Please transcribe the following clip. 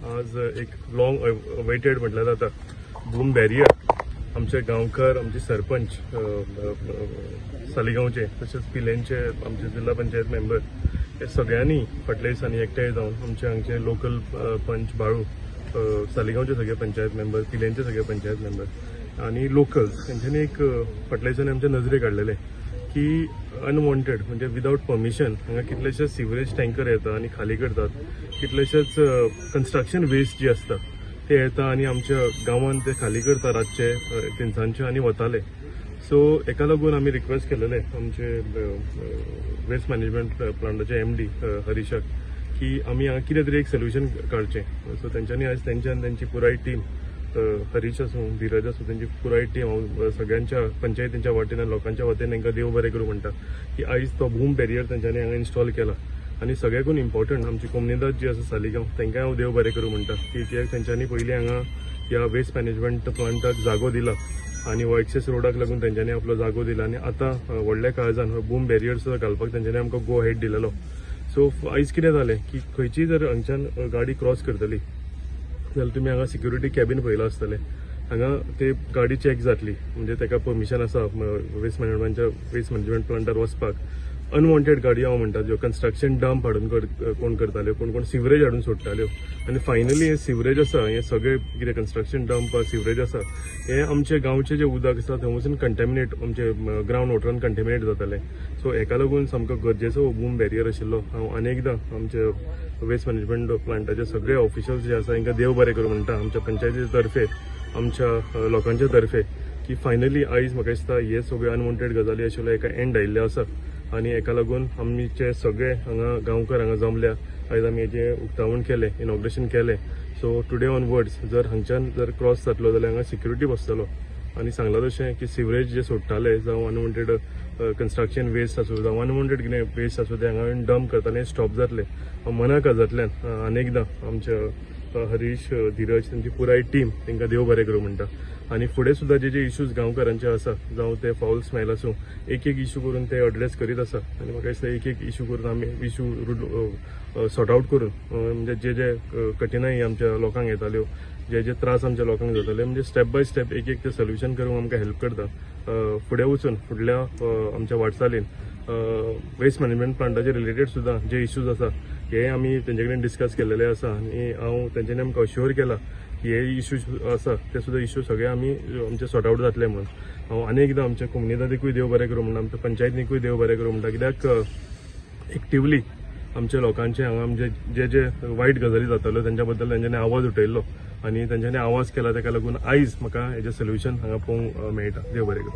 आज एक long awaited म्हटल्यार जाता बूम बॅरियर आमचे गांवकार, आमचे सरपंच सालिगांवचे तशेंच पिलेंचे आमचे जिल्हा पंचायत मेंबर हे सगळ्यांनी फाटल्या दिसांनी एकठांय जावन आमचे हांगचे लोकल पंच बाळू, सालिगांवचे सगळे पंचायत मेंबर, पिलेंचे सगळे पंचायत मेंबर आणि लोकल तेंच्यांनी एक फाटल्या दिसांनी आमच्या नजरेक हाडलेले की अनवॉन्टेड म्हणजे विदाउट परमिशन हांगा कितलेशेच सिवरेज टँकर येता आणि खाली करतात, कितलेशेच कन्स्ट्रक्शन वेस्ट जी असता ते येता आणि आमच्या गांवांत ते खाली करता रातचे तिनसांचे आणि वताले. सो एका लागून आमी रिक्वेस्ट केलेले आमचे वेस्ट मॅनेजमेंट प्लांटाचे MD हरीशाक की आमी हांगा कितें तरी एक सोल्युशन काडचें. सो तेंच्यांनी आज तेंची पुराय टीम, हरीश आसूं, धीरज आसूं, त्यांची पुराय टीम हांव सगळ्यांच्या पंचायतींच्या वतीन आनी लोकांच्या वतीन तांकां देव बरें करूं म्हणटा की आयज तो बूम बॅरियर तेंच्यांनी हांगा इन्स्टॉल केला आणि सगळ्याकून इम्पॉर्टंट आमची कोमनीदाद जी आसा सालिगांव तांकां हांव देव बरें करूं म्हणटा की कित्याक तेंच्यांनी पयलीं हांगा ह्या वेस्ट मॅनेजमेंट प्लांटाक जागो दिला आणि हो एक्सेस रोडाक लागून तेंच्यांनी आपलो जागो दिला आणि आतां व्हडल्या काळजान हो बूम बॅरियर सुद्दां घालपाक तेंच्यांनी आमकां गो हेड दिलेलो. सो आयज कितें जालें की खंयची जर हांगच्यान गाडी क्रॉस करतली जाल्यार तुमी हांगा सिक्युरिटी कॅबिन पळयला आसतलें. हांगा ते गाडी चॅक जातली म्हणजे ताका परमिशन आसा वेस्ट मॅनेजमेंट प्लांटार वचपाक. अनवॉन्टेड गाडयो हांव म्हणटा ज्यो कन्स्ट्रक्शन डंप हाडून कोण करताल्यो, कोण सिवरेज हाडून सोडटाल्यो आनी फायनली हे सिवरेज आसा, हे सगळे कितें कन्स्ट्रक्शन डंप सिवरेज आसा हे आमचे गांवचे जे उदक आसा थंय वचून कंटॅमिनेट आमचे ग्रावंड वॉटरान कंटॅमिनेट जाताले. सो हेका लागून सामको गरजेचो बूम बॅरियर आशिल्लो. हांव अनेकदां आमचे वेस्ट मॅनेजमेंट प्लांटाचे सगळे ऑफिशियल्स जे आसा तांकां देव बरें करूं म्हणटा आमच्या पंचायती तर्फे, आमच्या लोकांच्या तर्फे की फायनली आयज म्हाका दिसता हे सगळे अनवॉन्टेड गजाली आशिल्लो एका एंड आयिल्ले आसा आणि एका लागून आमचे सगळे हांगा गांवकार हांगा जमल्या. आयज आमी हेजें उक्तावण केलें, इनॉग्रेशन केलें. सो टुडे ऑनवर्ड्स जर हांगच्यान जर क्रॉस जातलो जाल्यार हांगा सिक्युरिटी बसतलो आणि सांगलां तशें की सिवरेज जे सोडटाले जावं अनवॉन्टेड कन्स्ट्रक्शन वेस्ट आसूं जावं अनवॉन्टेड कितें वेस्ट आसूं ते हांगा डंप करताले स्टॉप जातले. मना काजांतल्यान अनेकदां आमच्या हरीश, धीरज तांची पुराय टीम तांकां देव बरें करूं म्हणटा आणि फुडें सुद्दां जे इश्यूज गांवकारांचे आसा जावं ते फाऊल स्मेल आसूं एक इश्यू करून ते एड्रेस करीत आसा आणि म्हाका दिसता एक इश्यू करून आमी इश्यू सॉर्ट आउट करून म्हणजे जे कठिनाई आमच्या लोकांक येताल्यो, जे त्रास आमच्या लोकांक जाताले म्हणजे स्टेप बाय स्टेप एक ते सोल्युशन करूंक आमकां हेल्प करता. फुडें वचून फुडल्या आमच्या वाटचालीन वेस्ट मॅनेजमेंट प्लांटाचे रिलेटेड सुद्दां जे इश्यूज आसा हे आमी तेंचे कडेन डिस्कस केलेले आसा आणि हांव तेंच्यांनी आमकां अश्योर केला की हे इश्यूज आसा ते सुद्दां इश्यू सगळे आमी आमचे सॉर्ट आउट जातले म्हणून. हांव अनेकदां आमच्या कोमनीदादीकूय देव बरें करूं म्हणटा, आमच्या पंचायतीकूय देव बरें करूं म्हणटा कित्याक एक्टिवली आमच्या लोकांचे हांगा आमचे जे वायट गजाली जाताल्यो तेंच्या बद्दल तेंच्यांनी आवाज उठयल्लो आणि तेंच्यांनी आवाज केला ताका लागून आयज म्हाका हेजें सोल्युशन हांगा पळोवंक मेळटा. देव बरें करूं.